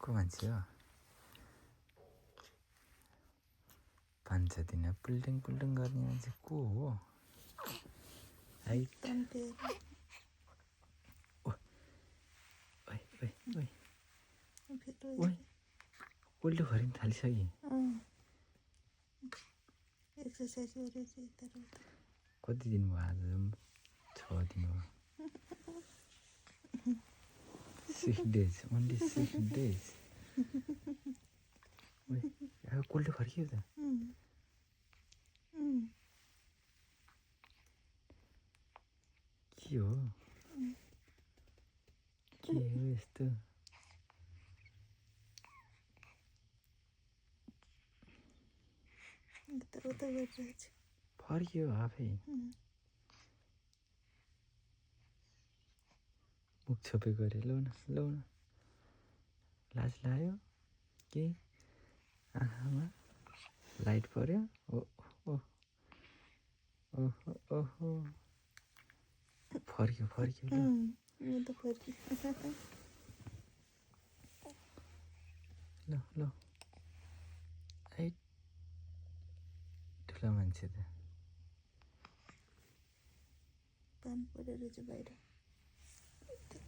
को मान्छे हो भन्छ दिन पुल्टिङ पुल्टिङ गर्ने मान्छे को हो हाइट ओइ ओइ ओइ ओइ कोल्डो भरिन थालिसके कति दिन भयो आज 6 दिन भयो 6 days only 6 days ओइ अब कोल्डो फर्कियो त के हो यस्तो फर्कियो आफै मुख छोपे गरे लौ न लाज लाग्यो के आँखामा लाइट पर्यो ओहो फर्क्यो ल है ठुलो मान्छे त पानी परेर चाहिँ बाहिर